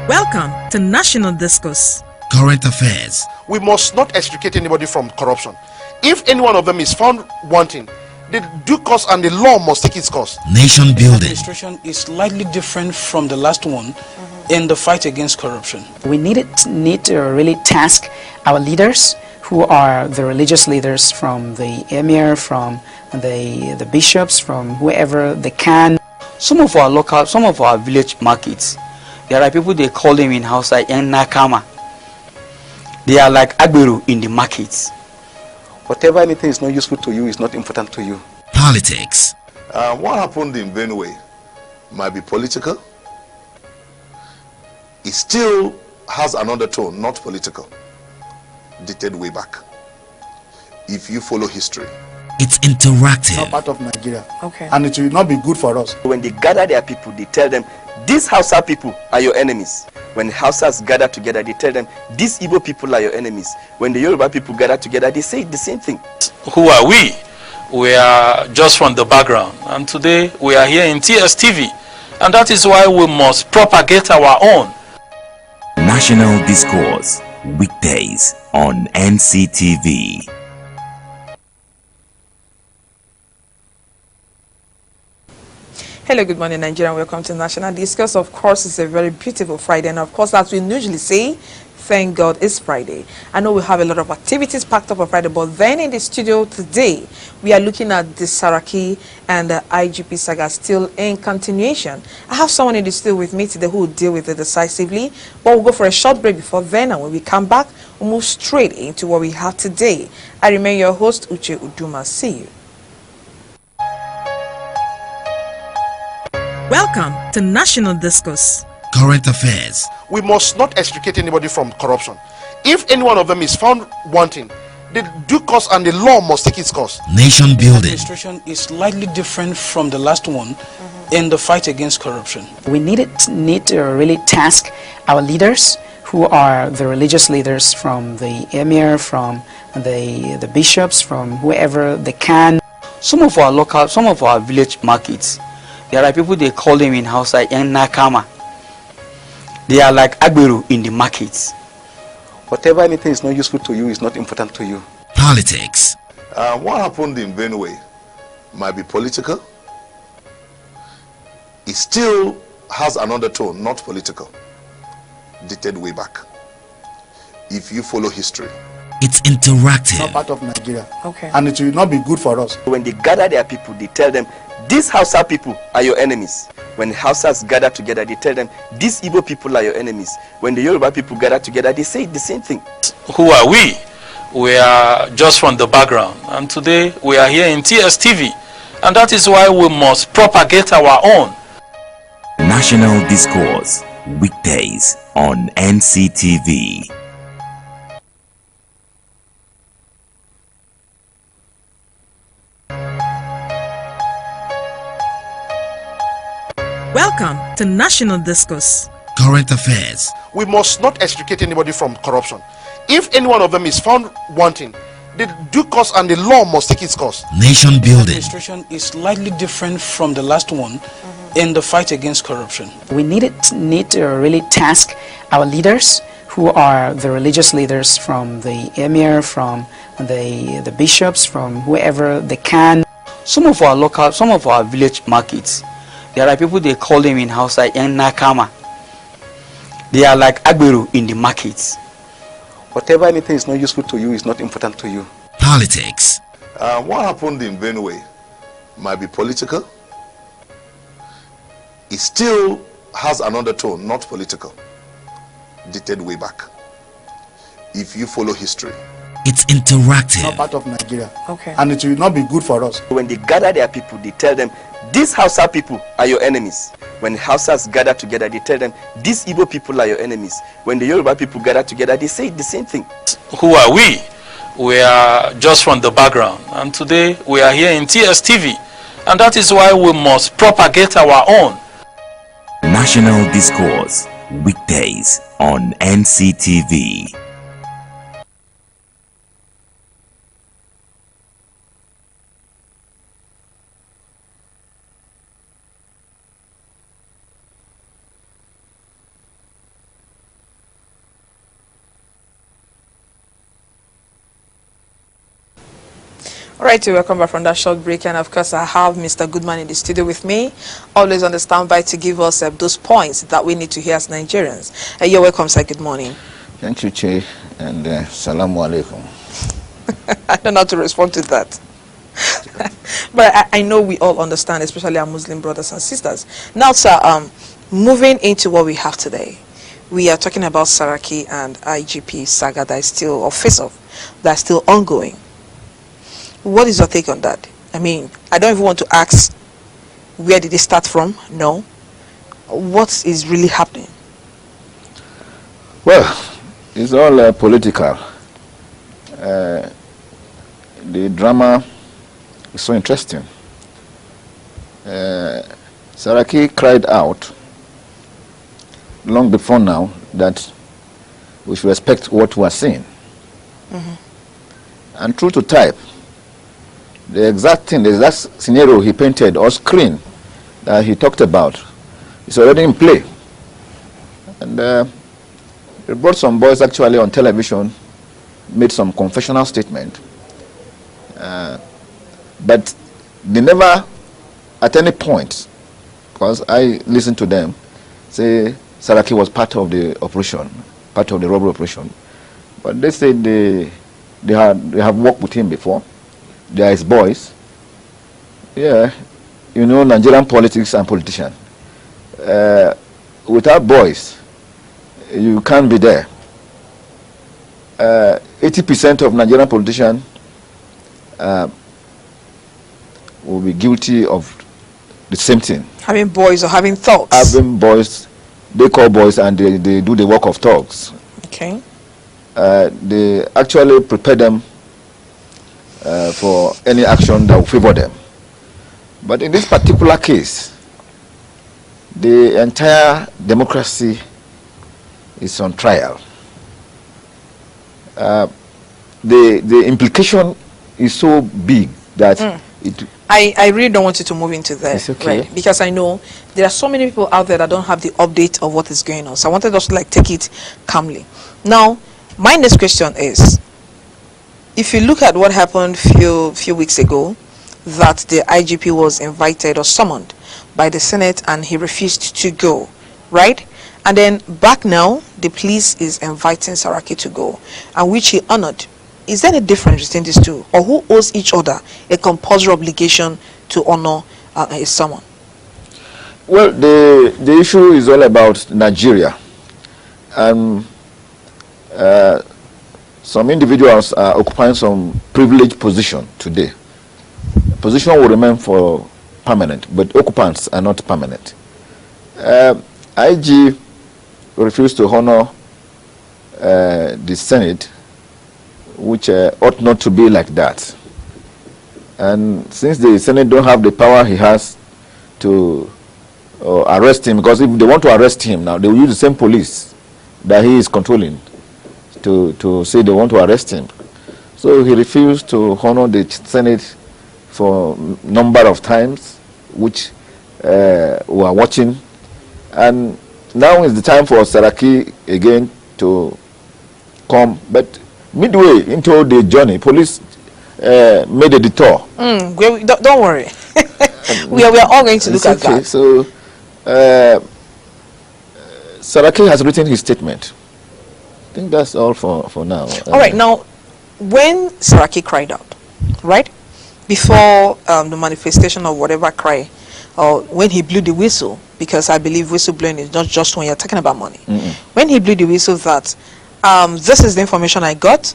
Welcome to National Discourse. Current affairs. We must not extricate anybody from corruption. If any one of them is found wanting, the due course and the law must take its course. Nation building. Administration is slightly different from the last one in the fight against corruption. We need to really task our leaders, who are the religious leaders, from the emir, from the bishops, from whoever they can. Some of our village markets, there are people, they call them in Hausa yang nakama. They are like agberu in the markets. Whatever anything is not useful to you is not important to you. Politics. What happened in Benue might be political. It still has an undertone, not political, dated way back. If you follow history, it's interactive. Not part of Nigeria. Okay. And it will not be good for us. When they gather their people, they tell them, these Hausa people are your enemies. When Hausas gather together, they tell them, these Igbo people are your enemies. When the Yoruba people gather together, they say the same thing. Who are we? We are just from the background, and today we are here in TSTV, and that is why we must propagate our own. National Discourse, weekdays on NCTV. Hello, good morning, Nigeria. Welcome to National Discourse. Of course, it's a very beautiful Friday, and of course, as we usually say, thank God it's Friday. I know we have a lot of activities packed up on Friday, but then in the studio today, we are looking at the SARAKI and the IGP saga still in continuation. I have someone in the studio with me today who will deal with it decisively, but we'll go for a short break before then, and when we come back, we'll move straight into what we have today. I remain your host, Uche Uduma. See you. Welcome to National Discourse. Current affairs. We must not extricate anybody from corruption. If any one of them is found wanting, the due course and the law must take its course. Nation building. Administration is slightly different from the last one in the fight against corruption. We need to really task our leaders, who are the religious leaders, from the emir, from the bishops, from whoever they can. Some of our village markets, there are people, they call them in Hausa yang nakama. They are like agberu in the markets. Whatever anything is not useful to you is not important to you. Politics. what happened in Benue might be political. It still has an undertone, not political, dated way back. If you follow history, it's interactive. Not part of Nigeria. Okay. And it will not be good for us. When they gather their people, they tell them, these Hausa people are your enemies. When Hausas gather together, they tell them, these Igbo people are your enemies. When the Yoruba people gather together, they say the same thing. Who are we? We are just from the background, and today we are here in TSTV, and that is why we must propagate our own. National Discourse, weekdays on NCTV. Welcome to National Discourse. Current affairs. We must not extricate anybody from corruption. If any one of them is found wanting, the due course and the law must take its course. Nation building. Administration is slightly different from the last one in the fight against corruption. We need to really task our leaders, who are the religious leaders, from the emir, from the bishops, from whoever they can. Some of our village markets, there are people, they call them in Hausa yang nakama. They are like agberu in the markets. Whatever anything is not useful to you is not important to you. Politics. what happened in Benue might be political. It still has an undertone, not political, dated way back. If you follow history, it's interactive. Not part of Nigeria. Okay. And it will not be good for us. When they gather their people, they tell them, these Hausa people are your enemies. When Hausas gather together, they tell them, these Igbo people are your enemies. When the Yoruba people gather together, they say the same thing. Who are we? We are just from the background, and today we are here in TSTV, and that is why we must propagate our own. National Discourse, weekdays on NCTV. Right, welcome back from that short break, and of course I have Mr. Goodman in the studio with me, always on the standby to give us those points that we need to hear as Nigerians. You're welcome, sir. Good morning. Thank you, Che, and salamu alaikum. I don't know how to respond to that. But I know we all understand, especially our Muslim brothers and sisters. Now, sir, moving into what we have today, we are talking about SARAKI and IGP saga that is still, or face-off, that's still ongoing. What is your take on that? I mean, I don't even want to ask where did it start from. No. What is really happening? Well, it's all political. The drama is so interesting. SARAKI cried out long before now that we should respect what we are seeing. And true to type, the exact thing, the exact scenario he painted or screen that he talked about is already in play. And he brought some boys actually on television, made some confessional statement. But they never, at any point, because I listened to them, say SARAKI was part of the operation, part of the robbery operation. But they said they have worked with him before. They are his boys. Yeah, you know, Nigerian politics and politicians. Without boys, you can't be there. 80% of Nigerian politicians will be guilty of the same thing. Having boys or having thugs? Having boys, they call boys and they do the work of thugs. Okay. They actually prepare them for any action that will favor them. But in this particular case, the entire democracy is on trial. The implication is so big that I really don't want you to move into that. It's okay. Right? Because I know there are so many people out there that don't have the update of what is going on. So I wanted us to like take it calmly. Now, my next question is, if you look at what happened few weeks ago, that the IGP was invited or summoned by the Senate and he refused to go, right? And then back now, the police is inviting SARAKI to go, and which he honored. Is there a difference between these two, or who owes each other a compulsory obligation to honor a summon? Well, the issue is all about Nigeria, and some individuals are occupying some privileged position today. Position will remain for permanent, but occupants are not permanent. IG refused to honor the Senate, which ought not to be like that. And since the Senate don't have the power he has to arrest him, because if they want to arrest him now, they will use the same police that he is controlling to say they want to arrest him. So he refused to honor the Senate for a number of times, which we are watching. And now is the time for SARAKI again to come. But midway into the journey, police made a detour. Don't worry. we are all going to look at that. So SARAKI has written his statement. I think that's all for now. All right, now, when SARAKI cried out, right, before the manifestation of whatever cry, or when he blew the whistle, because I believe whistleblowing is not just when you're talking about money. When he blew the whistle that this is the information I got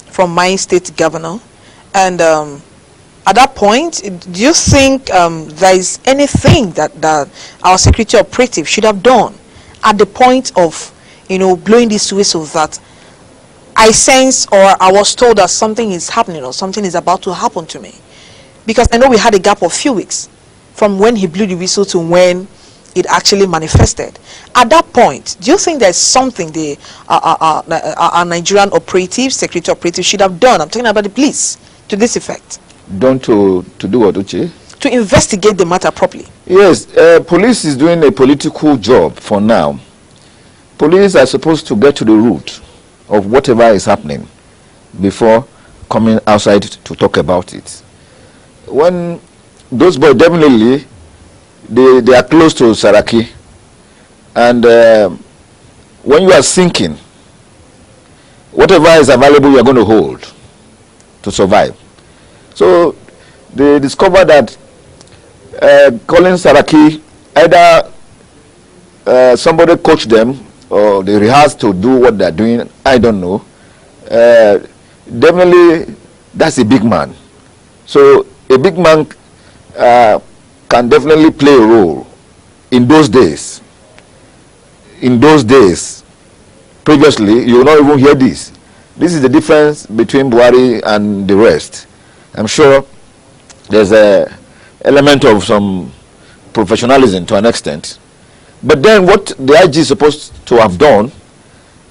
from my state governor, and at that point, do you think there is anything that our security operative should have done at the point of, you know, blowing this whistle that I sense or I was told that something is happening or something is about to happen to me? Because I know we had a gap of a few weeks from when he blew the whistle to when it actually manifested. At that point, do you think there's something the our Nigerian operatives, security operatives should have done? I'm talking about the police, to this effect. Done to do what, Uche? To investigate the matter properly. Yes, police is doing a political job for now. Police are supposed to get to the root of whatever is happening before coming outside to talk about it. when those boys definitely they are close to Saraki, and when you are sinking, whatever is available you are going to hold to survive. So they discovered that calling Saraki, either somebody coached them or they rehearsed to do what they are doing, I don't know. Definitely that's a big man. So a big man can definitely play a role in those days. In those days, previously, you will not even hear this. This is the difference between Buhari and the rest. I'm sure there's a element of some professionalism to an extent. But then what the IG is supposed to have done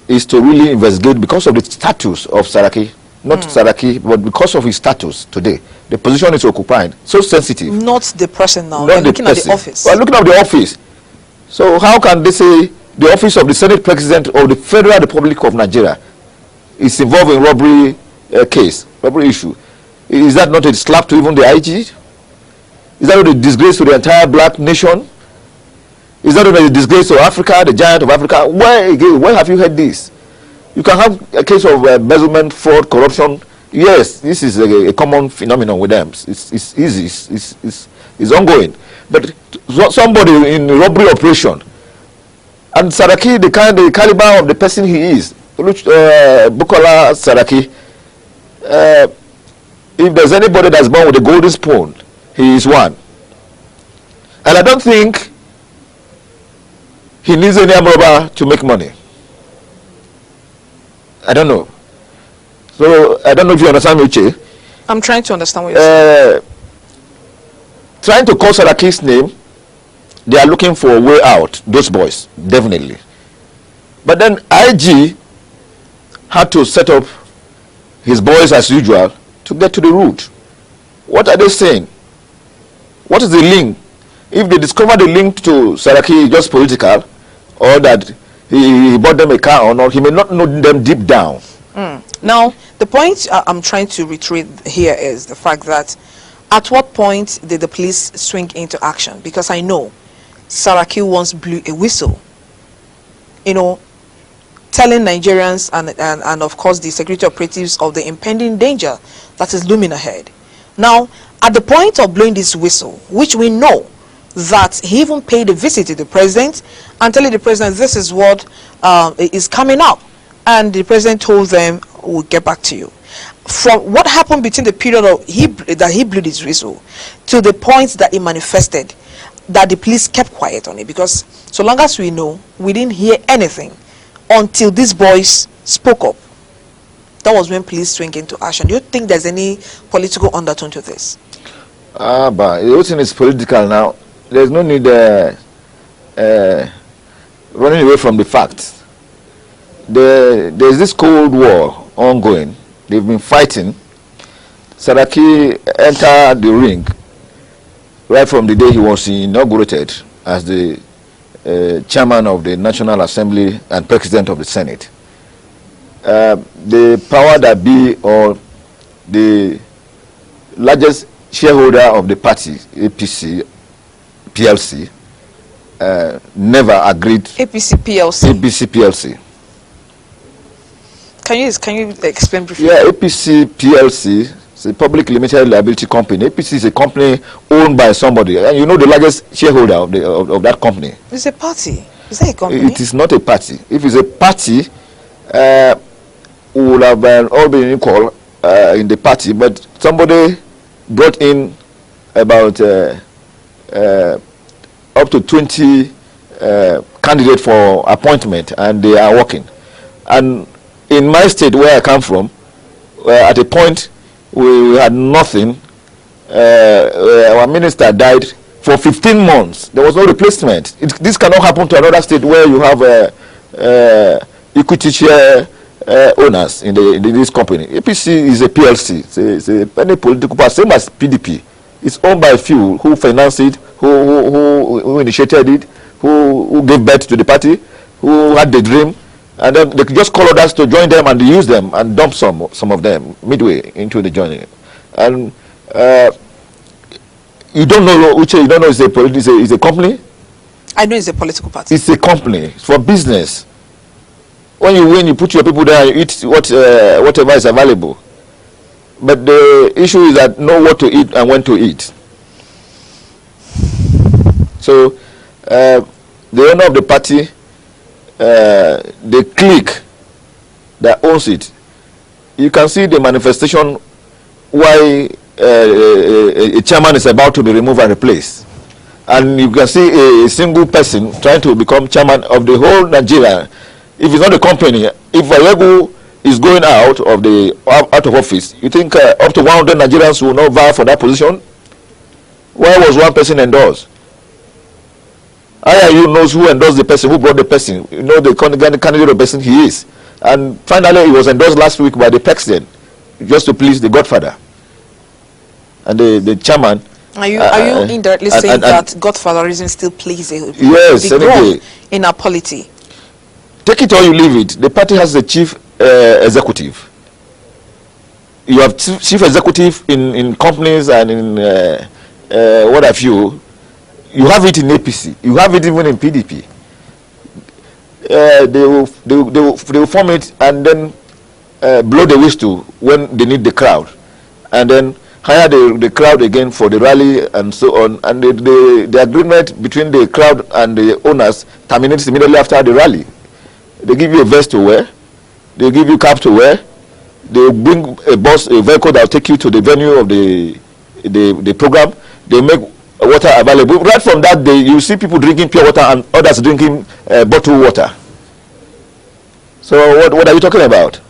is to really investigate because of the status of Saraki. Not Saraki, but because of his status today. The position is occupied, so sensitive. Not the person now. We're looking at the office. We're looking at the office. So how can they say the office of the Senate President of the Federal Republic of Nigeria is involved in robbery case, robbery issue? Is that not a slap to even the IG? Is that not a disgrace to the entire black nation? Is that not a disgrace to Africa, the giant of Africa? Where have you heard this? You can have a case of embezzlement, fraud, corruption. Yes, this is a common phenomenon with them. It's easy, it's ongoing. But somebody in a robbery operation, and Saraki, the caliber of the person he is, Bukola Saraki, if there's anybody that's born with a golden spoon, he is one. And I don't think he needs any robber to make money. I don't know. So I don't know if you understand me, Uche. I'm trying to understand what you're saying. Trying to call Saraki's name, they are looking for a way out, those boys, definitely. But then IG had to set up his boys as usual to get to the root. What are they saying? What is the link? If they discover the link to Saraki just political, or that he bought them a car or not, he may not know them deep down. Now, the point I'm trying to reiterate here is the fact that at what point did the police swing into action? Because I know Saraki once blew a whistle, you know, telling Nigerians and of course the security operatives of the impending danger that is looming ahead. Now, at the point of blowing this whistle, which we know that he even paid a visit to the president and telling the president this is what is coming up, and the president told them, we'll get back to you. From what happened between the period of that he blew this whistle to the point that he manifested, that the police kept quiet on it, because so long as we know, we didn't hear anything until these boys spoke up. That was when police swing into action. Do you think there's any political undertone to this? But the whole thing is political now. There's no need running away from the facts. There's this Cold War ongoing. They've been fighting. Saraki entered the ring right from the day he was inaugurated as the chairman of the National Assembly and president of the Senate. The power that be, or the largest shareholder of the party, APC PLC, never agreed. APC PLC. APC PLC. Can you explain briefly? Yeah, APC PLC is a public limited liability company. APC is a company owned by somebody, and you know the largest shareholder of that company. It's a party. Is that a company? It is not a party. If it's a party, we would have all been equal in the party, but somebody brought in about up to 20 candidates for appointment, and they are working. And in my state where I come from, at a point we had nothing. Our minister died for 15 months. There was no replacement. This cannot happen to another state where you have equity share owners in this company. APC is a PLC. It's a any political party, same as PDP. It's owned by a few who financed it, who initiated it, who gave birth to the party, who had the dream, and then they just call others to join them and use them and dump some of them midway into the journey. And You don't know, Uche, you don't know it's a company? I know it's a political party. It's a company. It's for business. When you win, you put your people there, you eat whatever is available. But the issue is that know what to eat and when to eat. So the owner of the party, the clique that owns it, you can see the manifestation why a chairman is about to be removed and replaced. And you can see a single person trying to become chairman of the whole Nigeria. If it's not a company, if Ayegu is going out of office, you think up to 100 Nigerians will not vie for that position? Why was one person endorsed? IIU knows who endorsed the person, who brought the person. You know the candidate of the person he is. And finally, he was endorsed last week by the president, just to please the godfather. And the chairman. Are you indirectly saying that godfatherism still plays a big role in our polity? Take it or you leave it. The party has a chief executive. You have chief executive in companies and in what have you. You have it in APC. You have it even in PDP. They will form it and then blow the whistle when they need the crowd, and then hire the crowd again for the rally and so on. And the agreement between the crowd and the owners terminates immediately after the rally. They give you a vest to wear. They give you cap to wear. They bring a vehicle that will take you to the venue of the program. They make water available. Right from that day, you see people drinking pure water and others drinking bottled water. So what are you talking about?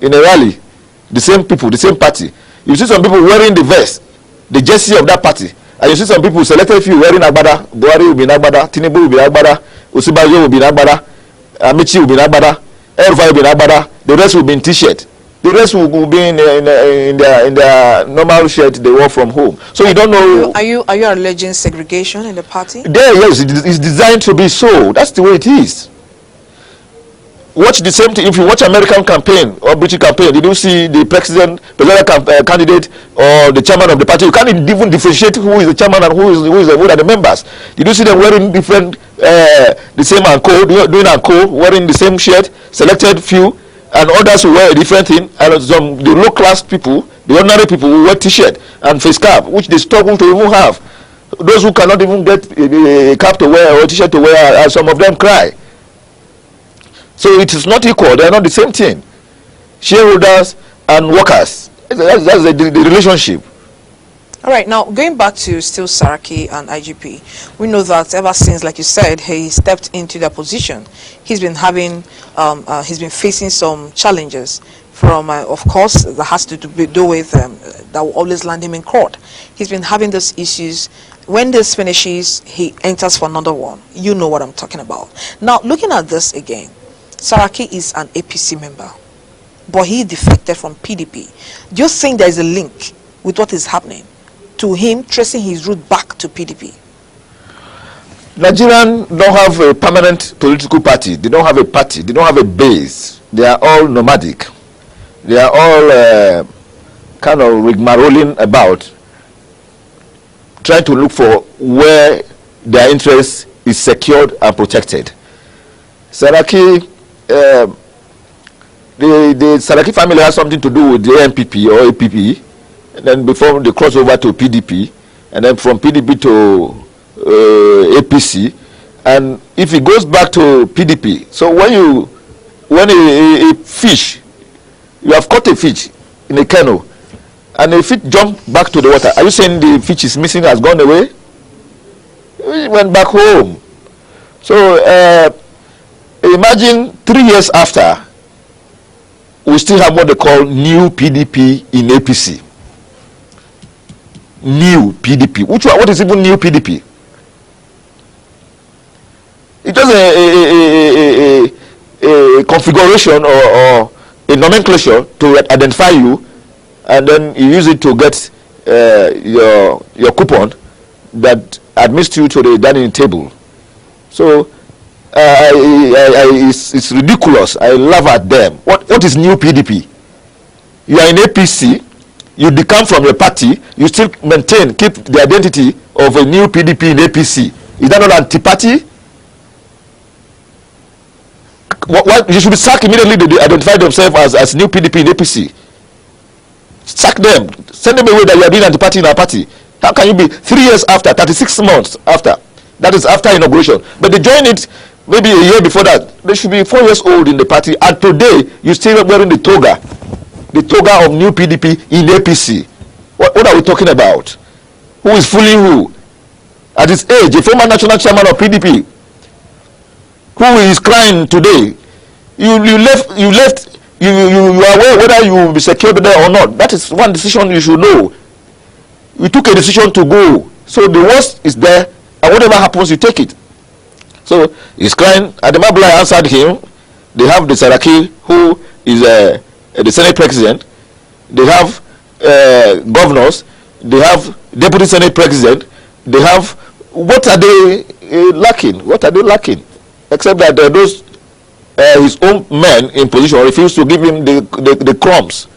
In a rally, the same people, the same party. You see some people wearing the vest, the jersey of that party, and you see some people, selected few, wearing agbada. Buhari will be in agbada, Tinubu will be in agbada, Osibajo will be in agbada, Amici will be in agbada, Erufai will be in agbada. The rest will be in t-shirt. The rest will be in their normal shirt they wore from home. So you don't know. Are you alleging segregation in the party? Yes, it's designed to be so. That's the way it is. Watch the same thing. If you watch American campaign or British campaign, did you see the presidential candidate or the chairman of the party? You can't even differentiate who is the chairman and who are the members. Did you see them wearing different, the same anko, doing anko, wearing the same shirt, selected few, and others who wear a different thing, and some the low class people, the ordinary people who wear t-shirt and face cap, which they struggle to even have. Those who cannot even get a cap to wear or a t-shirt to wear, some of them cry. So it is not equal. They are not the same thing. Shareholders and workers. That's the relationship. All right. Now, going back to still SARAKI and IGP, we know that ever since, like you said, he stepped into that position, he's been having, he's been facing some challenges from, of course, that has to do with, that will always land him in court. He's been having those issues. When this finishes, he enters for another one. You know what I'm talking about. Now, looking at this again, SARAKI is an APC member, but he defected from PDP. Do you think there is a link with what is happening to him tracing his route back to PDP? Nigerians don't have a permanent political party. They don't have a party. They don't have a base. They are all nomadic. They are all kind of rigmaroling about, trying to look for where their interest is secured and protected. SARAKI, the SARAKI family has something to do with the NPP or APP, and then before they cross over to PDP, and then from PDP to APC, and if it goes back to PDP, so when a fish, you have caught a fish in a canoe, and the fish jump back to the water, are you saying the fish is missing, has gone away? It went back home. So imagine 3 years after, we still have what they call new PDP in APC. New PDP. What is even new PDP? It's just a configuration or a nomenclature to identify you, and then you use it to get your coupon that admits you to the dining table. So it's ridiculous. I laugh at them. What is new PDP? You are in APC, you decamp from your party, you still keep the identity of a new PDP in APC. Is that not anti-party? What, you should be sacked immediately. They identify themselves as new PDP in APC. Sack them. Send them away that you are doing anti-party in our party. How can you be 3 years after, 36 months after? That is after inauguration. But they join it maybe a year before that. They should be 4 years old in the party. And today, you still wearing the toga of new PDP in APC. What are we talking about? Who is fooling who? At his age, a former national chairman of PDP, who is crying today. You are aware whether you will be secured there or not. That is one decision you should know. You took a decision to go. So the worst is there, and whatever happens, you take it. So he's crying. Ademabla answered him. They have the SARAKI, who is the Senate President. They have governors. They have Deputy Senate President. They have, what are they lacking? What are they lacking? Except that those his own men in position refuse to give him the crumbs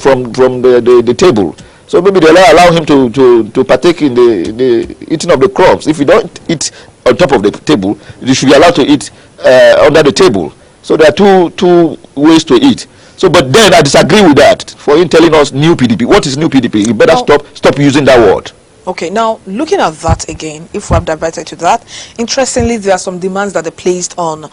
from the table. So maybe they allow him to partake in the eating of the crumbs. If you don't eat on top of the table, you should be allowed to eat under the table. So there are two ways to eat. So, but then I disagree with that. For him telling us new PDP, what is new PDP? You better stop using that word. Okay, now looking at that again, if we have diverted to that, interestingly, there are some demands that are placed on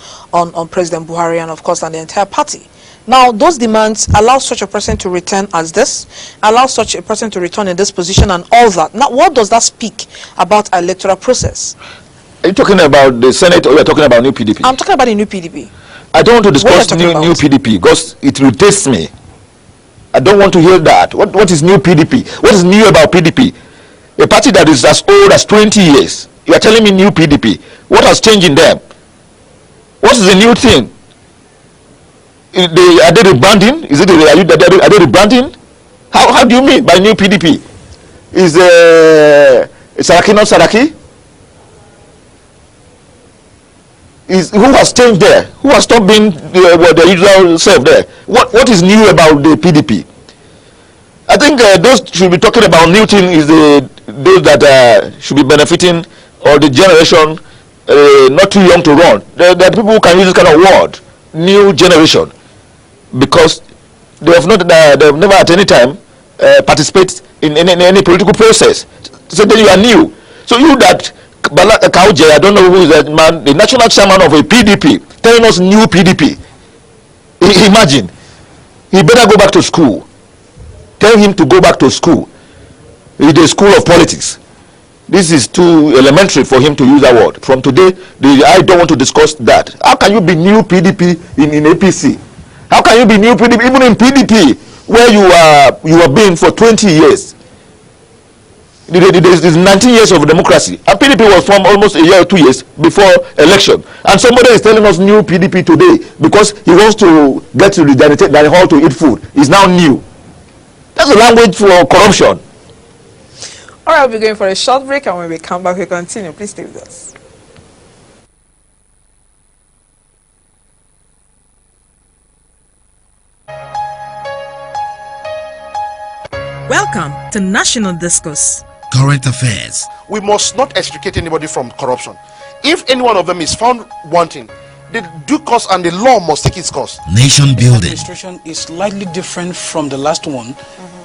President Buhari and of course on the entire party. Now, those demands allow such a person to return as this, allow such a person to return in this position and all that. Now, what does that speak about our electoral process? Are you talking about the Senate or you are talking about new PDP? I'm talking about the new PDP. I don't want to discuss new PDP because it irritates me. I don't want to hear that. What is new PDP? What is new about PDP? A party that is as old as 20 years. You are telling me new PDP. What has changed in them? What is the new thing? Are they rebranding? Are they rebranding? How do you mean by new PDP? Is SARAKI not SARAKI? Who has changed there? Who has stopped being the usual self there? What is new about the PDP? I think those should be talking about new thing is those that should be benefiting, or the generation not too young to run. There are people who can use this kind of word, new generation, because they have never at any time participate in any political process. So then you are new. So you that Kauje, I don't know who is that man, the national chairman of a PDP, telling us new PDP. Imagine, he better go back to school. Tell him to go back to school. It's a school of politics. This is too elementary for him to use that word. From today, I don't want to discuss that. How can you be new PDP in APC? How can you be new PDP even in PDP where you have been for 20 years? There's 19 years of democracy, and PDP was formed almost a year or 2 years before election. And somebody is telling us new PDP today because he wants to get to the dining hall to eat food. He's now new. That's a language for corruption. All right, we'll be going for a short break, and when we come back, we'll continue. Please stay with us. Welcome to National Discourse. Current affairs. We must not extricate anybody from corruption. If any one of them is found wanting, the due course and the law must take its course. Nation building. Administration is slightly different from the last one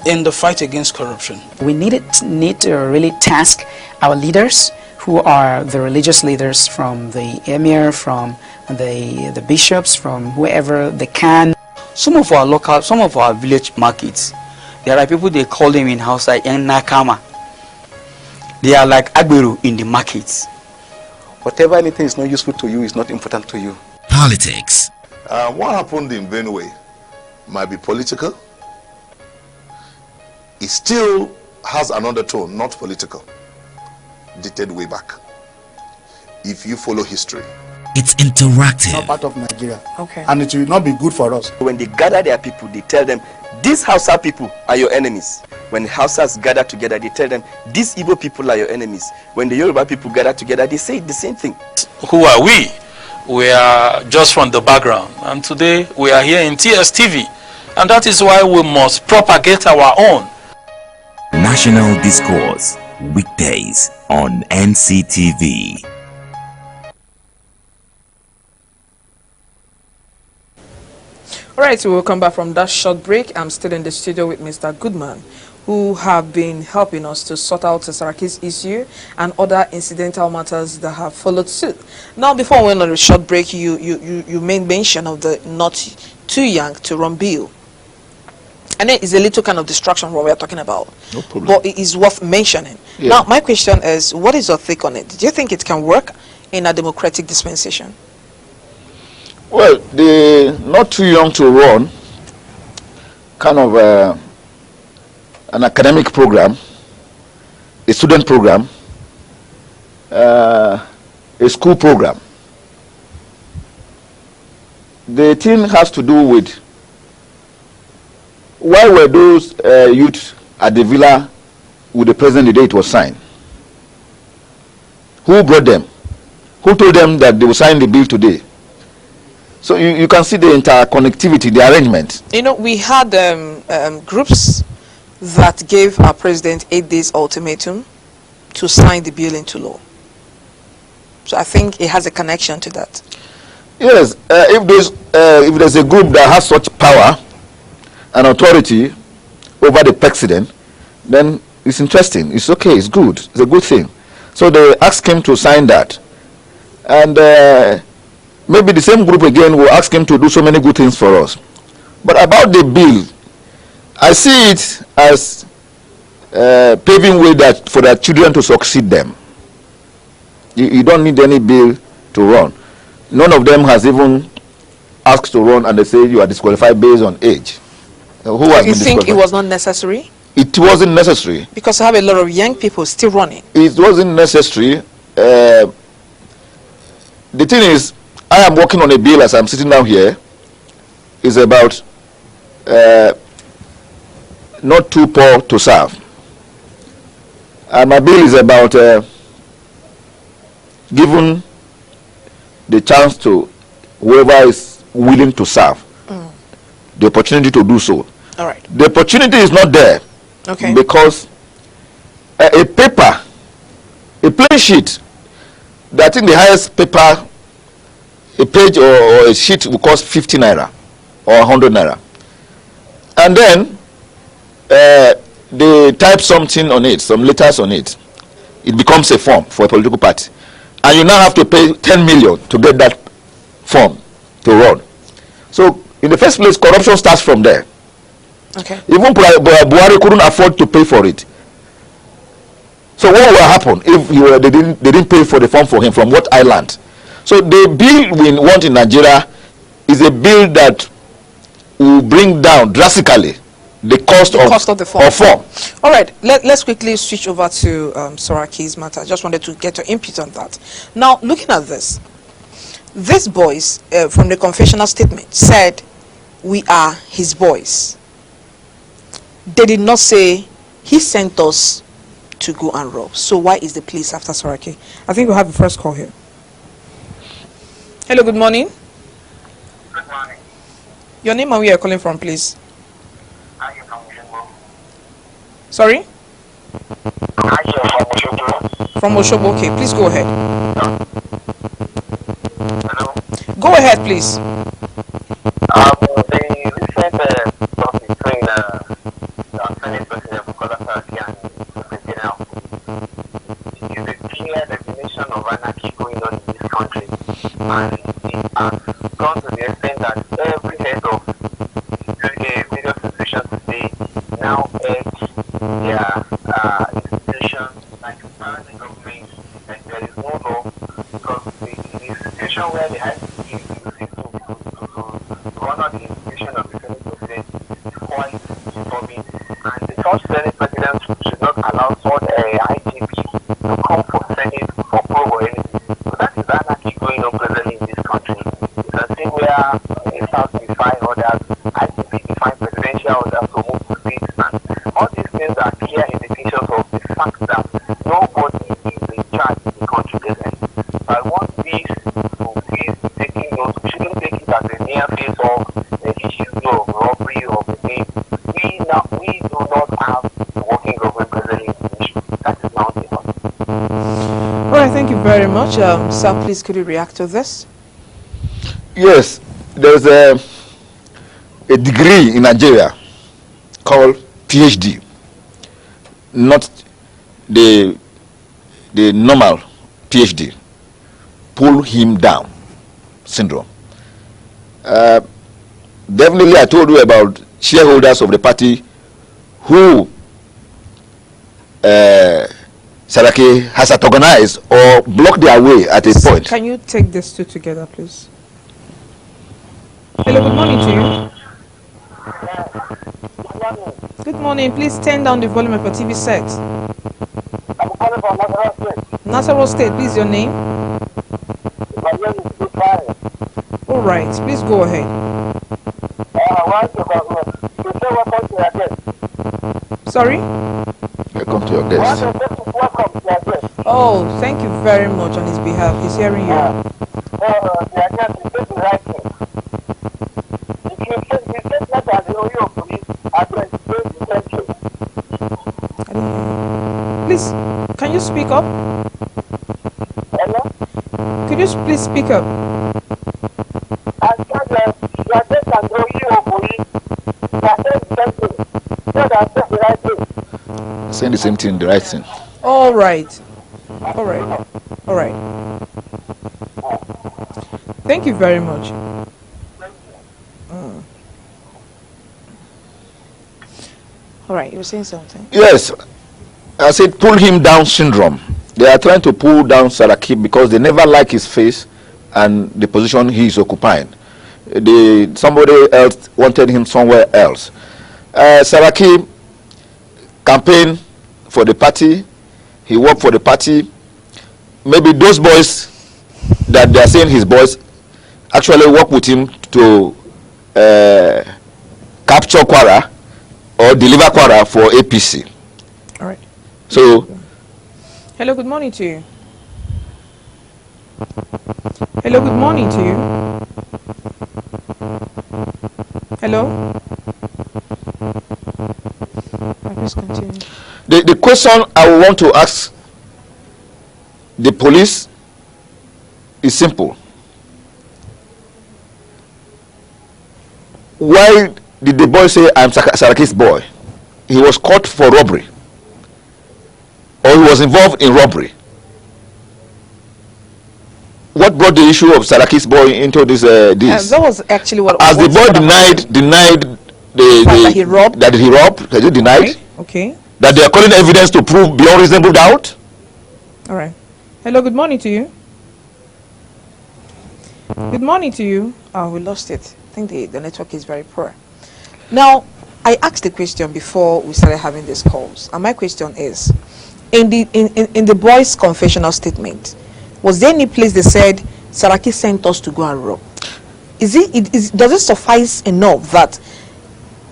in the fight against corruption. We need to really task our leaders, who are the religious leaders, from the emir, from the bishops, from whoever they can. Some of our village markets, there are people, they call them in Hausa yang nakama. They are like agberu in the markets. Whatever anything is not useful to you is not important to you. Politics. What happened in Benue might be political. It still has an undertone, not political, dated way back. If you follow history. It's interactive. Not part of Nigeria. Okay. And it will not be good for us. When they gather their people, they tell them, these Hausa people are your enemies. When the Hausas gather together, they tell them, these Igbo people are your enemies. When the Yoruba people gather together, they say the same thing. Who are we? We are just from the background. And today we are here in TSTV. And that is why we must propagate our own. National Discourse, weekdays on NCTV. All right, so we'll come back from that short break. I'm still in the studio with Mr. Goodman, who have been helping us to sort out the SARAKI's issue and other incidental matters that have followed suit. Now, before we went on a short break, you made mention of the not too young to run bill. And it is a little kind of distraction what we are talking about. No problem. But it is worth mentioning. Yeah. Now, my question is, what is your take on it? Do you think it can work in a democratic dispensation? Well, the not too young to run, kind of an academic program, a student program, a school program. The thing has to do with why were those youth at the villa with the president the day it was signed? Who brought them? Who told them that they will sign the bill today? So you can see the interconnectivity, the arrangement. You know, we had groups that gave our president 8 days ultimatum to sign the bill into law. So I think it has a connection to that. Yes, if there's a group that has such power and authority over the president, then it's interesting. It's okay. It's good. It's a good thing. So they asked him to sign that, and maybe the same group again will ask him to do so many good things for us. But about the bill, I see it as paving way that for their children to succeed them. You don't need any bill to run. None of them has even asked to run, and they say you are disqualified based on age. Who has You been think it disqualified? was not necessary? It wasn't necessary. Because I have a lot of young people still running. It wasn't necessary. The thing is, I am working on a bill as I'm sitting down here. Is about not too poor to serve. And my bill is about giving the chance to whoever is willing to serve the opportunity to do so. All right. The opportunity is not there. Okay. Because a paper, a plain sheet, I think the highest paper, a page or a sheet will cost 50 naira or 100 naira. And then they type something on it, some letters on it. It becomes a form for a political party. And you now have to pay 10 million to get that form to run. So in the first place, corruption starts from there. Okay. Even Buhari couldn't afford to pay for it. So what will happen if they didn't pay for the form for him? From what island? So the bill we want in Nigeria is a bill that will bring down drastically the cost of the form. All right, let's quickly switch over to SARAKI's matter. I just wanted to get your input on that. Now, looking at this, these boys from the confessional statement said, we are his boys. They did not say he sent us to go and rob. So why is the police after SARAKI? I think we have the first call here. Hello, good morning. Good morning. Your name and where you're calling from, please. Sorry? From Oshobo. Okay, please go ahead. Hello? Go ahead, please. The recent talk between the Senate President SARAKI and President is a clear definition of anarchy going on in this country. And it has gone to the extent that every head of various institutions today now urge their institutions like the parent government that there is no law, because the situation where they have to use it to honor the institution of the Senate President is quite disturbing. And the such Senate President should not allow such IGP to come for Senate for probe or anything. So that is anarchy going on presently in this country. You can see where South define others, IGP define presidential orders to move to states, and all these things are clear indications of the fact that nobody is in charge in the country presently. I want this to be taking note. We shouldn't take it as a near face of the issue of robbery of the name. We do not have a working government very much. Sir, please could you react to this? Yes, there's a degree in Nigeria called PhD, not the normal PhD, pull him down syndrome. Definitely I told you about shareholders of the party who Saraki has antagonized or blocked their way at a point. Can you take these two together, please? Hello, good morning to you. Good morning. Please turn down the volume of your TV set. I'm calling from Nasarawa State. Nasarawa State, please, your name? My name is Goodbye. All right, please go ahead. Sorry? Welcome to your guest. Oh, thank you very much on his behalf. He's hearing you. Please, can you speak up? Hello? Could you please speak up? Saying the same thing, the right thing. All right. All right. All right. Thank you very much. All right, you were saying something? Yes, I said pull him down syndrome. They are trying to pull down Saraki because they never like his face and the position he is occupying. Somebody else wanted him somewhere else. Saraki campaigned for the party. He worked for the party. Maybe those boys that they are saying his boys actually work with him to capture Kwara or deliver Kwara for APC. All right. So, hello, good morning to you. Hello, good morning to you. Hello? Please continue. The question I want to ask the police is simple. Why did the boy say, I'm Saraki's boy? He was caught for robbery. Or he was involved in robbery. What brought the issue of Saraki's boy into this? That was actually what. As the boy denied that he robbed. That he robbed. Has he denied? Okay. That they are calling evidence to prove beyond reasonable doubt. All right. Hello. Good morning to you. Good morning to you. Oh, we lost it. I think the network is very poor. Now, I asked the question before we started having these calls, and my question is, in the boy's confessional statement, was there any place they said Saraki sent us to go and rob? Does it suffice enough that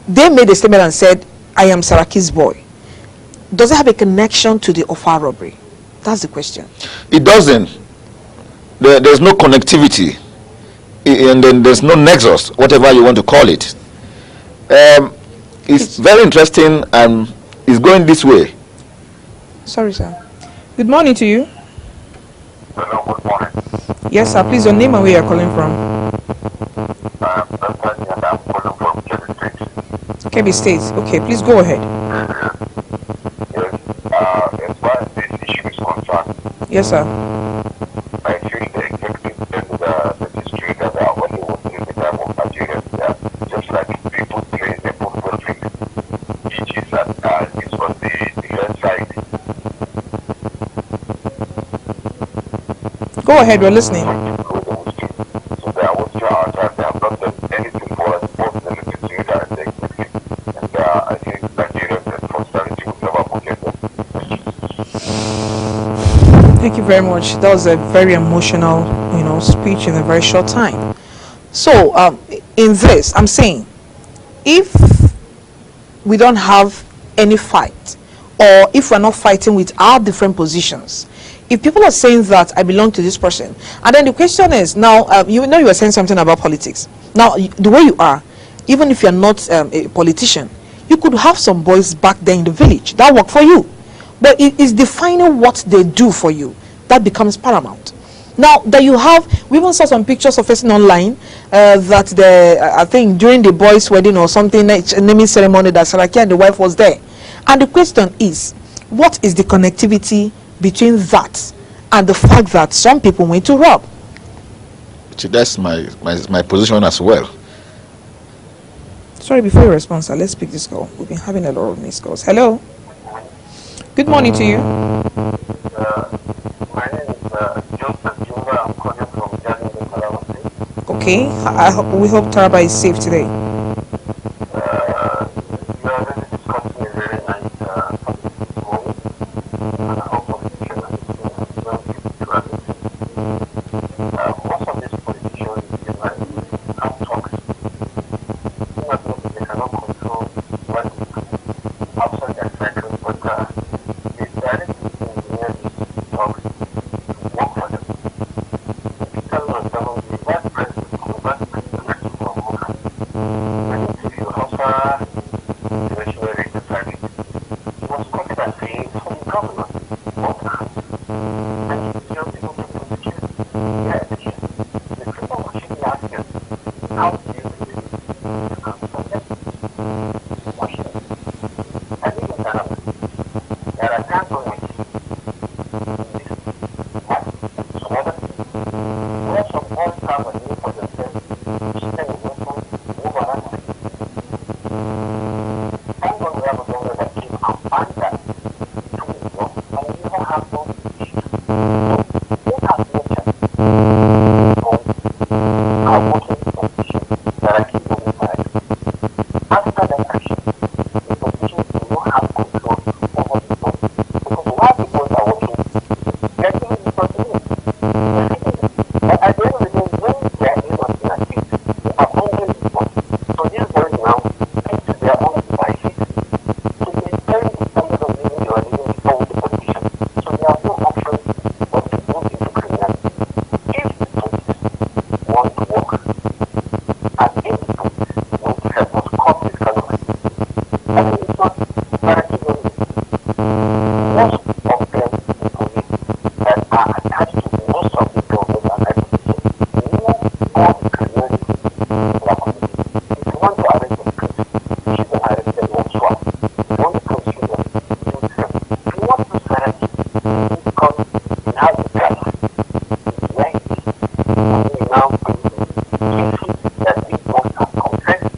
they made a statement and said, I am Saraki's boy? Does it have a connection to the offer robbery? That's the question. It doesn't. There's no connectivity, and then there's no nexus, whatever you want to call it. It's very interesting, and it's going this way. Sorry, sir. Good morning to you. Hello, good morning. Yes, sir. Please, your name and where you're calling from. I'm calling from Kebbi State. Kebbi State. Okay, please go ahead. Yes. As far as this issue is concerned, yes, sir. I feel the executive and the distributors are only working in the time of Nigeria. Just like people play the football thing. Each is on the defense side. Go ahead, we're listening. Thank you very much. That was a very emotional, speech in a very short time. So, in this, I'm saying, if we don't have any fight, or if we're not fighting with our different positions, if people are saying that I belong to this person, and then the question is now, you were saying something about politics. Now, the way you are, even if you're not a politician, you could have some boys back there in the village that work for you, but it is defining what they do for you that becomes paramount. Now that you have, we even saw some pictures surfacing online that I think during the boys' wedding or something, naming ceremony, that Saraki and the wife was there. And the question is, what is the connectivity between that and the fact that some people went to rob? That's my position as well. Sorry, before you respond, sir, let's pick this call. We've been having a lot of missed calls. Hello. Good morning to you. My name is Joseph Jumba. I'm calling from Jalingo, Taraba State. Okay. We hope Taraba is safe today. You are really discussing a very nice topic this morning. And I hope politicians are listening well to it. Most of these politicians, they like have talks. They cannot control what is outside their circle, but the directive engineer these talks to work for them. The people of government, the vice president, the vice president of Moka, and if you offer discretionary exercise, he was quoted as saying from the government of the house. And he still able to prosecute their actions. The people who should be asking, how do you do it? I think in Canada, there are times when some other people, where some boys have a need for themselves, stay in weapons, move around. Thank God we have a government that came and banned that to work, and we never have no issue. So, they have no chance for our working conditions that are keeping on fire. After that action, the politicians will not have control over the board. Because while the boys are working, they are giving the continuity. But at the end of the day, when they are able to achieve, they abandon the board. So these boys now take to their own devices to maintain the standard of living they were living before with the politicians. So they have no option but to move into criminality. If the police want to work, and if the police want to help us cut this calamity, I think it's not Saraki only. Most of them, the police that are attached to most of the government and everything, know all the criminality in their community. If you want to arrest the police, you should arrest them elsewhere. If you want to pursue them, do the same. If you want to Saraki, because now the gap is where it is. And we now bring cases that these boys have confessed. If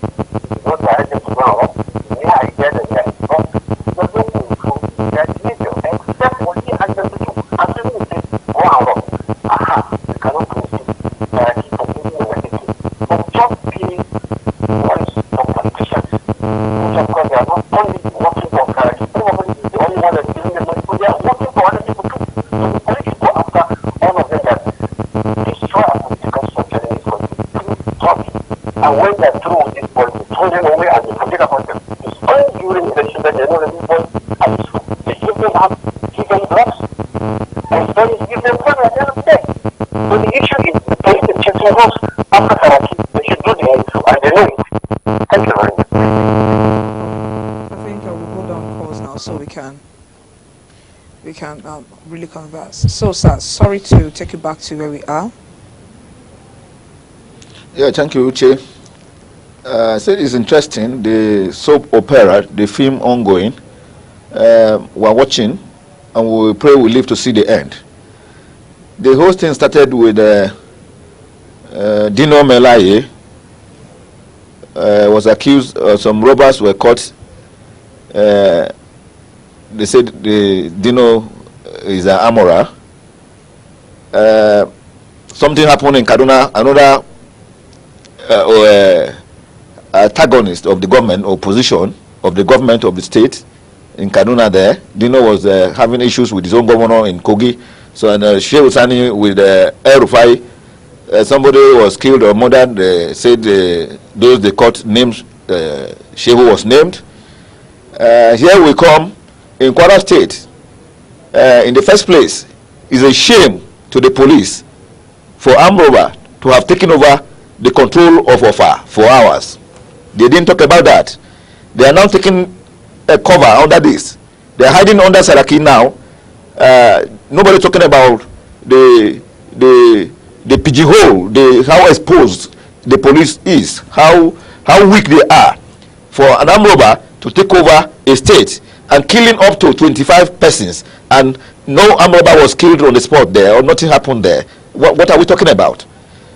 you want to arrest them to go and rob, the mere idea that they are involved, there's no control their behavior except what he asked them to do. Assuming he says, go and rob. Aha, you cannot proceed Saraki for giving them anything. But just being voice of politicians, which of course they are not only working for Saraki, probably is the only one that's giving them money, but they are working for other people too. So the police go after all of them that destroy our political structure in this country through talking. And when they are through with these boys, they throw them away and they forget about them. It's only during election that they know that these boys are useful. They give them up, give them drugs, and studies give them money at the end of the day. So the issue is the police is chasing us after Saraki. They should do the issue and they know it. Thank you very much. I think I will hold on calls now so we can really converse. So, sir, sorry to take you back to where we are. Yeah, thank you, Uche. I said it's interesting, the soap opera, the film ongoing, we're watching, and we pray we live to see the end. The whole thing started with Dino Melaye, was accused, some robbers were caught. They said Dino is an armorer. Something happened in Kaduna, another antagonist of the government, opposition of the government of the state in Kaduna there. Dino was having issues with his own governor in Kogi. So, and Shehu Sani with El Rufai, somebody was killed or murdered. They said those they caught names, Shehu was named. Here we come in Kwara State. In the first place, it's a shame to the police for armed robber to have taken over the control of Ofa for hours. They didn't talk about that. They are now taking a cover under this. They are hiding under Saraki now. Nobody talking about pigeonhole, how exposed the police is, how weak they are for an armed robber to take over a state and killing up to 25 persons, and no armed robber was killed on the spot there, or nothing happened there. What are we talking about?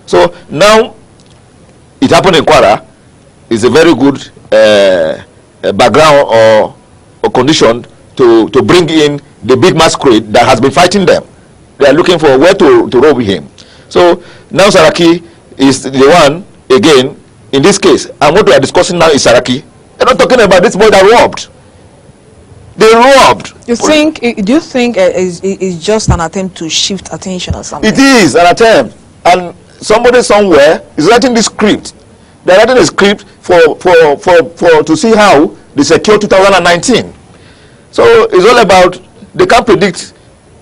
So now it happened in Kwara. Is a very good background or condition to bring in the big masquerade that has been fighting them. They are looking for where to rob him. So now SARAKI is the one again in this case, and what we are discussing now is SARAKI. They're not talking about this boy that robbed. They robbed. Do you think it's just an attempt to shift attention or something? It is an attempt, and somebody somewhere is writing this script. They're writing a script to see how they secure 2019. So it's all about, they can't predict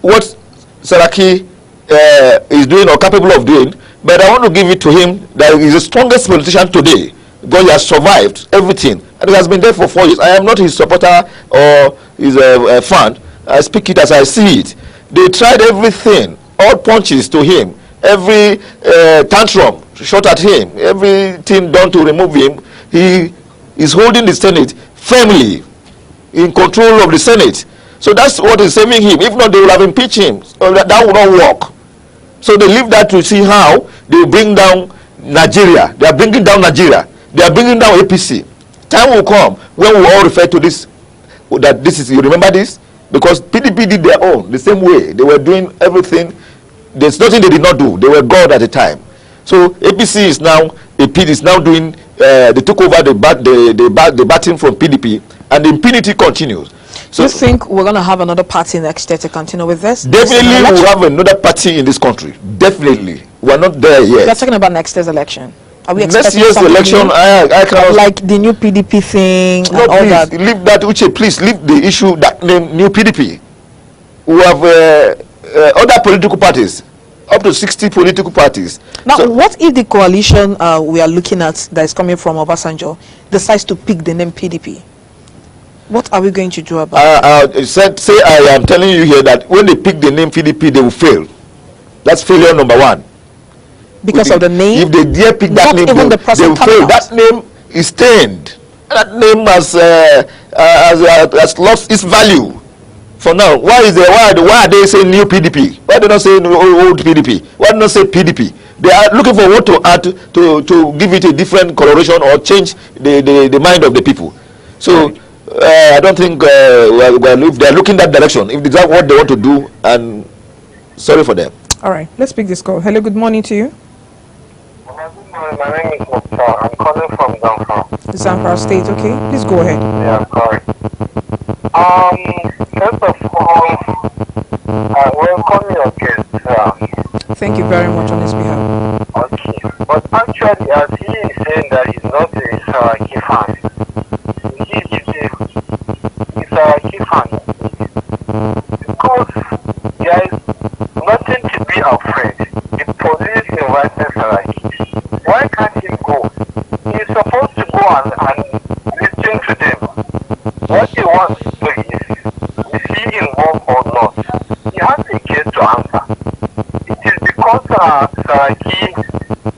what SARAKI is doing or capable of doing, but I want to give it to him that he's the strongest politician today because he has survived everything and he has been there for 4 years. I am not his supporter or his fan. I speak it as I see it. They tried everything, all punches to him, every tantrum shot at him, everything done to remove him. He is holding the Senate firmly in control of the Senate. So that's what is saving him. If not, they will have impeached him. So that will not work. So they leave that to see how they bring down Nigeria. They are bringing down Nigeria. They are bringing down APC. Time will come when we all refer to this, that this is, you remember this? Because PDP did their own, the same way. They were doing everything. There's nothing they did not do. They were God at the time. So APC is now, AP is now doing, they took over the batting from PDP, and the impunity continues. So do you think we're going to have another party next year to continue with this? Definitely we'll have another party in this country. Definitely. We're not there yet. You're talking about next year's election. Are we next expecting year's election, I cannot, like the new PDP thing no, and all please, that? Leave that, Uche, please leave the issue that name new PDP. We have other political parties, up to 60 political parties. Now, so, what if the coalition we are looking at that is coming from Obasanjo decides to pick the name PDP? What are we going to do about it? Say I am telling you here that when they pick the name PDP, they will fail. That's failure number one. Because of the name? If they dare pick that name, they will fail. That name is stained. That name has lost its value. For now, why are they saying new PDP? Why do they not say old PDP? Why do they not say PDP? They are looking for what to add to give it a different coloration or change the mind of the people. So I don't think if they are looking that direction, if that's what they want to do, and sorry for them. All right, let's pick this call. Hello, good morning to you. Good morning, my name is Mukhtar. I'm calling from Zamfara. Zamfara State, okay? Please go ahead. Yeah, sorry. First of all, welcome your guest. Thank you very much on his behalf. Okay, but actually, as he is saying that he's not a SARAKI fan, he's a SARAKI fan. Because there is nothing to be afraid. The police invited SARAKI. Why can't he go? He's supposed to go and listen to them. What he wants to do is he involved or not? He has a case to answer. It is because SARAKI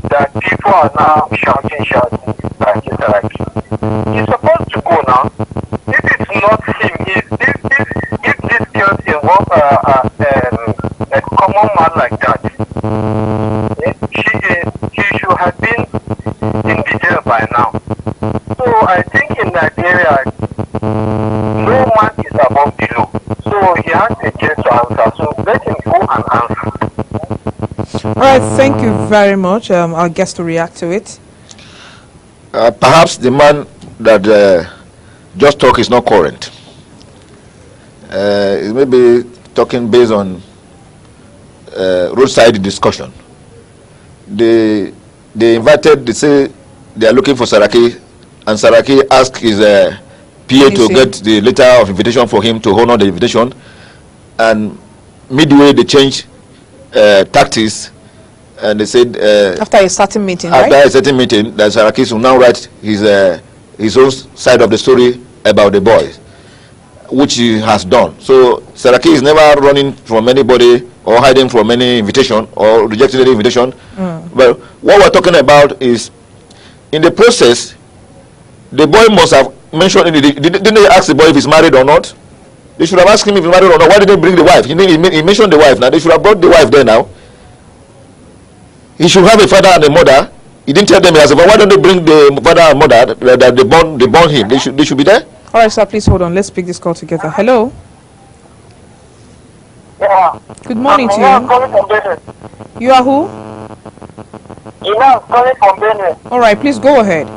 that people are now shouting, SARAKI. He's supposed to go now. If it's not him, if this case involves a common man like that, he should have been in the jail by now. So I think in Nigeria, no man is above the law. So he has a case to answer. So let him go and answer. All right, thank you very much. I'll guess to react to it. Perhaps the man that just talk is not current. He may be talking based on roadside discussion. They invited, they say they are looking for SARAKI, and SARAKI asked his PA to get the letter of invitation for him to honor the invitation, and midway they changed tactics, and they said after a certain meeting, that SARAKI will now write his own side of the story about the boys, which he has done. So SARAKI is never running from anybody or hiding from any invitation or rejecting any invitation. But what we're talking about is, in the process, the boy must have mentioned, didn't they ask the boy if he's married or not? They should have asked him if he's married or not. Why did they bring the wife? He mentioned the wife. Now they should have brought the wife there now. He should have a father and a mother. He didn't tell them he has a father. Why don't they bring the father and mother that they born him? They should be there. All right, sir, please hold on. Let's pick this call together. Hello. Yeah. Good morning to I'm calling from Benue. you. You are who? I'm calling from Benue. All right, please go ahead.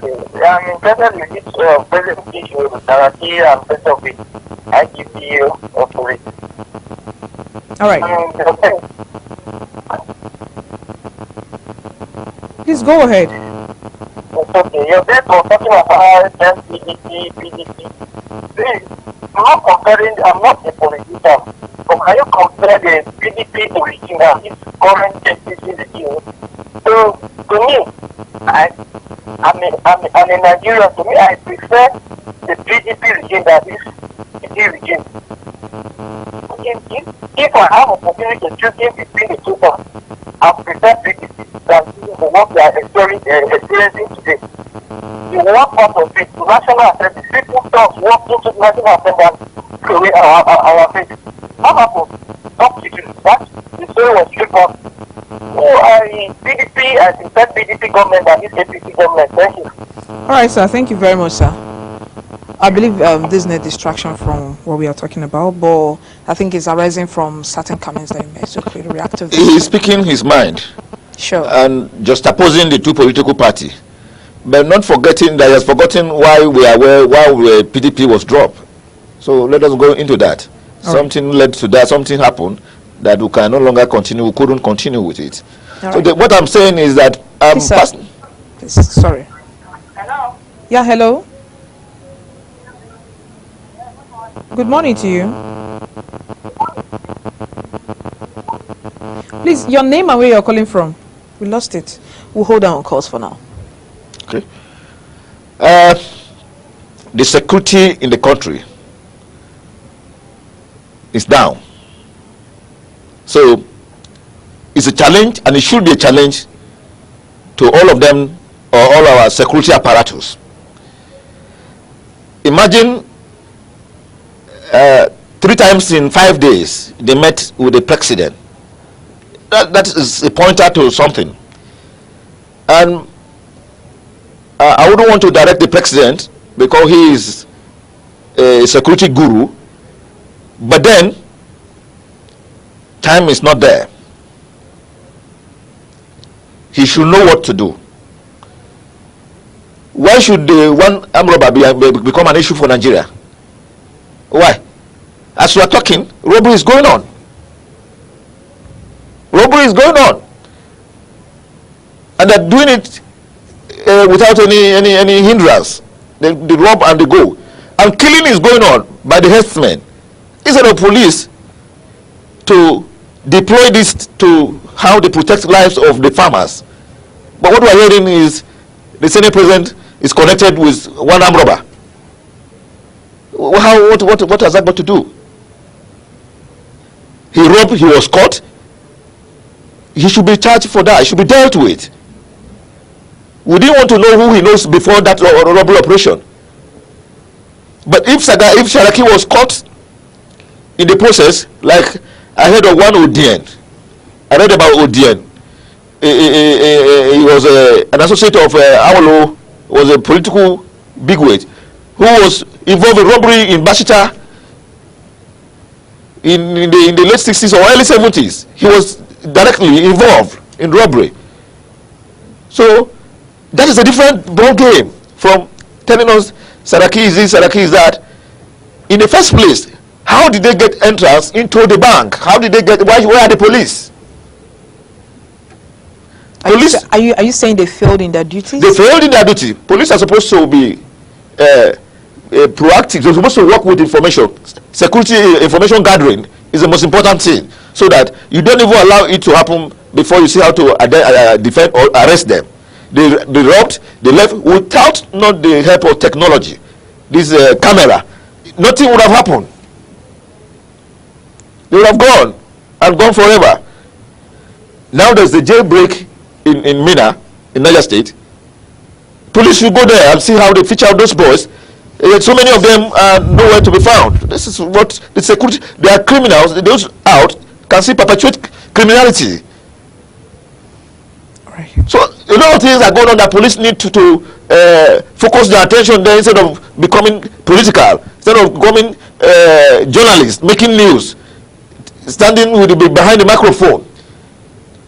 I'm interested in this present issue with SARAKI and rest of it. IGP operate. All right. Please go ahead. Okay, you're there for talking about PDP. Please, I'm not a politician, but can you compare the PDP regime and its current NCC regime? So, to me, I'm a Nigerian. To me, I prefer the PDP regime than this PDP regime. If I have opportunity to choose between the two, I prefer PDP than what we are experiencing today. In one part of it, the National Assembly, people start walking to the National Assembly and throw away our faith. What happened? Talk to you. That the story was stripped off. PDP, I prefer PDP government than this APC government. Thank you. All right, sir. Thank you very much, sir. I believe this is not a distraction from what we are talking about, but I think it's arising from certain comments that you made, so could react to this. He's speaking his mind. Sure. And just opposing the two political parties, but not forgetting that he has forgotten why PDP was dropped. So let us go into that. Something led to that. Something happened that we can no longer continue. We couldn't continue with it. What I'm saying is that sorry. Hello. Yeah. Hello. Good morning to you. Please, your name and where you're calling from. We lost it. We'll hold down on calls for now. Okay. The security in the country is down. So it's a challenge, and it should be a challenge to all of them, or all our security apparatus. Imagine 3 times in 5 days they met with the president. That is a pointer to something. And I wouldn't want to direct the president because he is a security guru, but then time is not there. He should know what to do. Why should the one armed robber become an issue for Nigeria? Why? As we are talking, robbery is going on. Robbery is going on, and they're doing it without any hindrance. They rob and they go, and killing is going on by the herdsmen. Instead of police to deploy this to how they protect lives of the farmers, but what we are hearing is the Senate president is connected with one armed robber. What has that got to do? He robbed. He was caught. He should be charged for that. He should be dealt with. We didn't want to know who he knows before that robbery operation. But if SARAKI was caught in the process, like I heard of one Odien, I read about Odien. He was an associate of Awolo, was a political bigwig who was involved in robbery in Bashita in the late 60s or early 70s. He was directly involved in robbery. So that is a different ball game from telling us SARAKI is this, SARAKI is that. In the first place, how did they get entrance into the bank? How did they get? Where are the police? Are you saying they failed in their duties? They failed in their duty. Police are supposed to be proactive. They're supposed to work with information. Security information gathering is the most important thing, so that you don't even allow it to happen before you see how to defend or arrest them. They robbed, they left without not the help of technology. This camera, nothing would have happened. They would have gone and gone forever. Now there's a jailbreak in Mina, in Niger State. Police should go there and see how they feature out those boys. So many of them are nowhere to be found. This is what the security, they are criminals. Those out can see perpetuate criminality. Right. So a lot of things are going on that police need to focus their attention there instead of becoming political, instead of becoming journalists, making news, standing behind the microphone,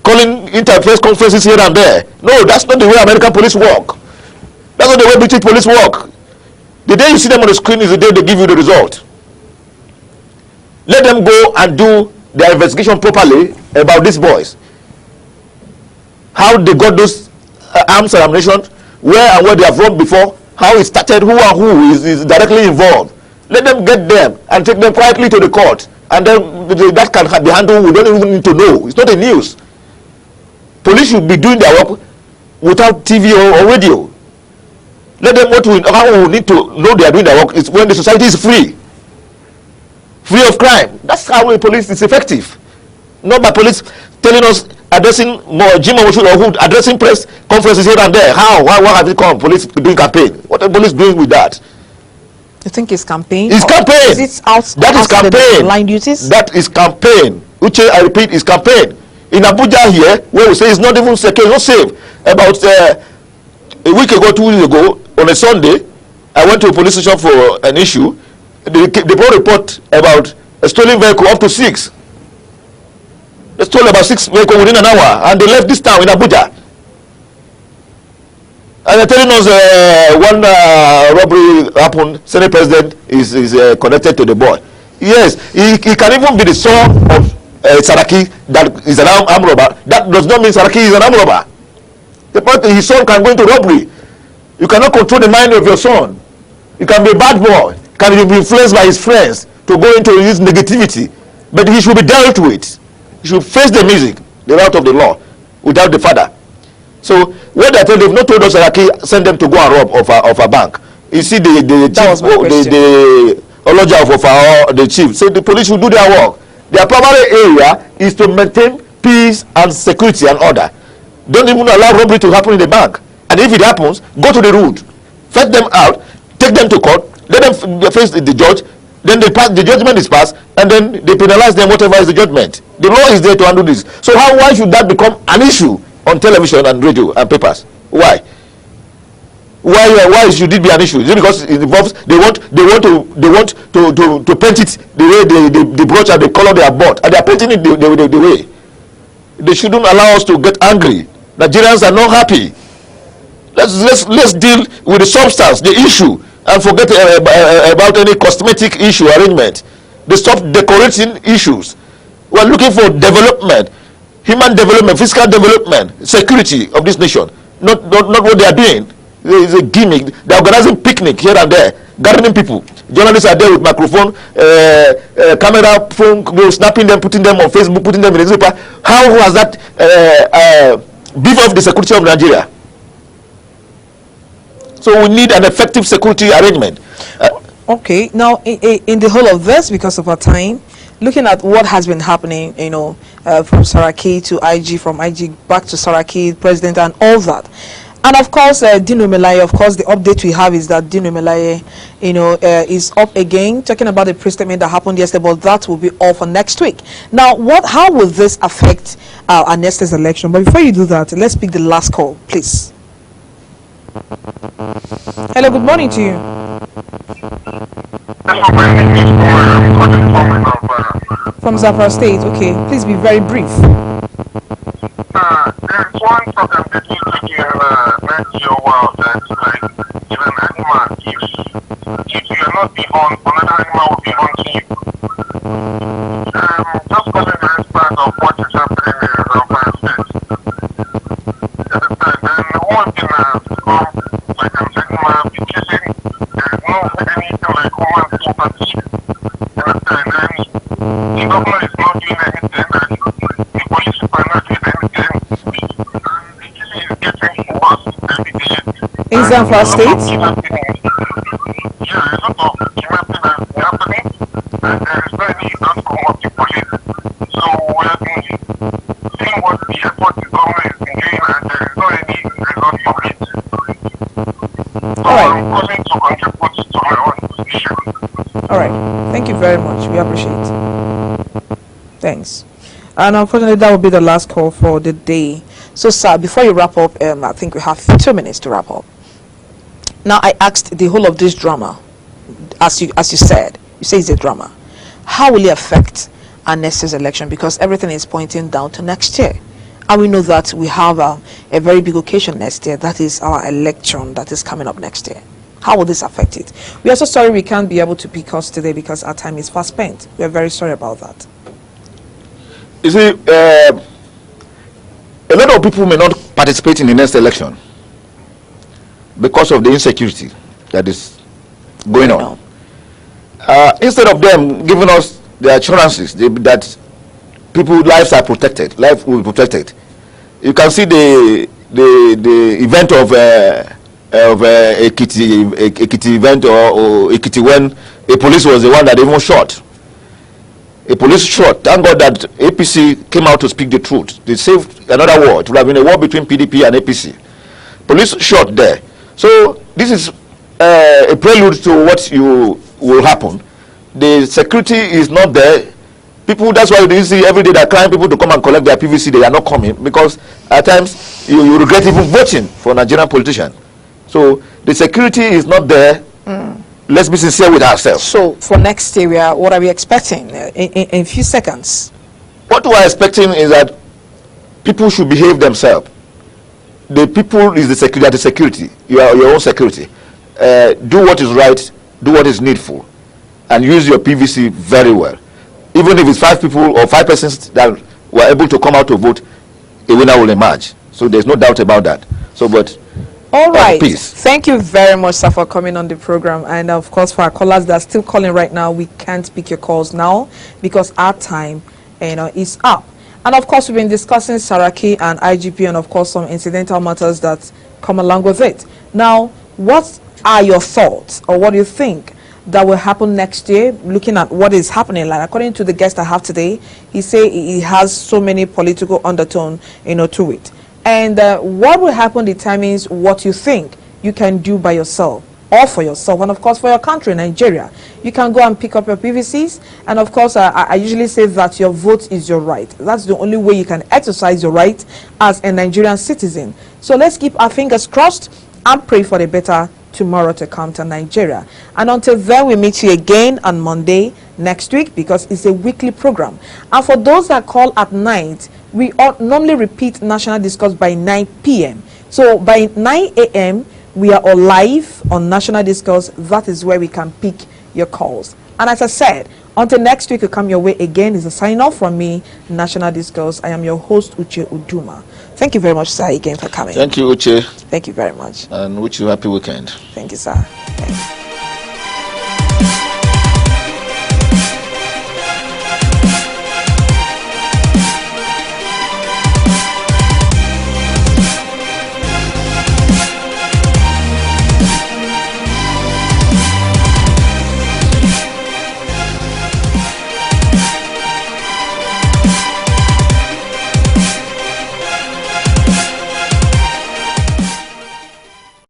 calling interface conferences here and there. No, that's not the way American police work. That's not the way British police work. The day you see them on the screen is the day they give you the result. Let them go and do their investigation properly about these boys. How they got those arms and ammunition, where and where they have run before, how it started, who and who is directly involved. Let them get them and take them quietly to the court. And then that can be handled. We don't even need to know. It's not a news. Police should be doing their work without TV or radio. Let them how we need to know they are doing their work is when the society is free of crime. That's how the police is effective. Not by police telling us, addressing Jim or who addressing press conferences here and there. Why have it come? Police doing campaign. What are police doing with that? You think it's campaign? It's campaign. Is it out? That is campaign. Line duties. That is campaign. Which I repeat is campaign. In Abuja here, where we say it's not even secure, it's not safe. About a week ago, 2 weeks ago, on a Sunday, I went to a police station for an issue. They brought a report about a stolen vehicle up to 6. They stole about 6 vehicles within an hour, and they left this town in Abuja. And they're telling us one robbery happened. Senate president is connected to the boy. Yes, he can even be the son of SARAKI that is an armed robber. That does not mean SARAKI is an armed robber. The point is his son can go into robbery. You cannot control the mind of your son. You can be a bad boy. Can be influenced by his friends to go into his negativity. But he should be dealt with. He should face the music, the route of the law, without the father. So what they tell, they've not told us SARAKI send them to go and rob of a bank. You see the ology of the chief say the police should do their work. Their primary area is to maintain peace and security and order. Don't even allow robbery to happen in the bank. And if it happens, go to the road, fetch them out, take them to court, let them face the judge, then the judgment is passed, and then they penalize them whatever is the judgment. The law is there to handle this. So why should that become an issue on television and radio and papers? Why should it be an issue? Is it because it involves they want to paint it the way the brooch and the color they have bought, and they are painting it the way. They shouldn't allow us to get angry. Nigerians are not happy. Let's deal with the substance, the issue, and forget about any cosmetic issue arrangement. They stop decorating issues. We are looking for development, human development, fiscal development, security of this nation. Not what they are doing. It's a gimmick. They are organizing picnic here and there, gathering people. Journalists are there with microphone, camera, phone, snapping them, putting them on Facebook, putting them in the newspaper. How has that beef up the security of Nigeria? So we need an effective security arrangement. Okay, now in the whole of this, because of our time, looking at what has been happening, from SARAKI to IG, from IG back to SARAKI, president and all that. And of course, Dino Melaye, of course, the update we have is that Dino Melaye, is up again, talking about the pre-statement that happened yesterday, but that will be all for next week. Now, how will this affect our next election? But before you do that, let's pick the last call, please. Hello, good morning to you. From Zamfara State, okay. Please be very brief. There's one problem that you could in your world that's like if an animal if you are not the hunt, another animal will be hunting you. Just calling the response of what is happening in Zamfara State. Then one thing like an animal be killing, there's no anything like human sympathy. And then the government is not doing anything, and the police are not doing anything. In Zamfara State? Yeah, a lot of kidnapping is happening, and there is no any outcome of the police. All right. Thank you very much. We appreciate. Thanks. And unfortunately, that will be the last call for the day. So, sir, before you wrap up, I think we have 2 minutes to wrap up. Now, I asked the whole of this drama, as you said, you say it's a drama. How will it affect our next year's election? Because everything is pointing down to next year. And we know that we have a very big occasion next year. That is our election that is coming up next year. How will this affect it? We are so sorry we can't be able to pick us today because our time is fast spent. We are very sorry about that. You see, a lot of people may not participate in the next election because of the insecurity that is going on. Instead of them giving us the assurances that people's lives are protected, life will be protected. You can see the event of Ekiti event or Ekiti when a police was the one that even shot. A police shot. Thank God that APC came out to speak the truth. They saved another war. It would have been a war between PDP and APC. Police shot there. So this is a prelude to what will happen. The security is not there. People, that's why you see every day that crying people to come and collect their PVC, they are not coming because at times you regret even voting for a Nigerian politician. So the security is not there. Let's be sincere with ourselves. So for next year, what are we expecting in a few seconds? What we are expecting is that people should behave themselves. The people is the security. You are your own security. Do what is right, do what is needful, and use your PVC very well. Even if it's 5 people or 5 persons that were able to come out to vote, a winner will emerge. So there's no doubt about that. So, but all right. Peace. Thank you very much, sir, for coming on the program. And of course, for our callers that are still calling right now, we can't pick your calls now because our time, is up. And of course, we've been discussing SARAKI and IGP, and of course, some incidental matters that come along with it. Now, what are your thoughts, or what do you think that will happen next year, looking at what is happening? Like, according to the guest I have today, he say he has so many political undertone, to it. And what will happen determines what you think you can do by yourself or for yourself, and of course for your country, Nigeria. You can go and pick up your PVCs, and of course I usually say that your vote is your right. That's the only way you can exercise your right as a Nigerian citizen. So let's keep our fingers crossed and pray for the better tomorrow to come to Nigeria. And until then, we meet you again on Monday next week because it's a weekly program. And for those that call at night, we normally repeat National Discourse by 9 p.m. So by 9 a.m., we are all live on National Discourse. That is where we can pick your calls. And as I said, until next week, we come your way again. Is a sign off from me, National Discourse. I am your host, Uche Uduma. Thank you very much, sir, again for coming. Thank you, Uche. Thank you very much. And wish you a happy weekend. Thank you, sir. Thanks.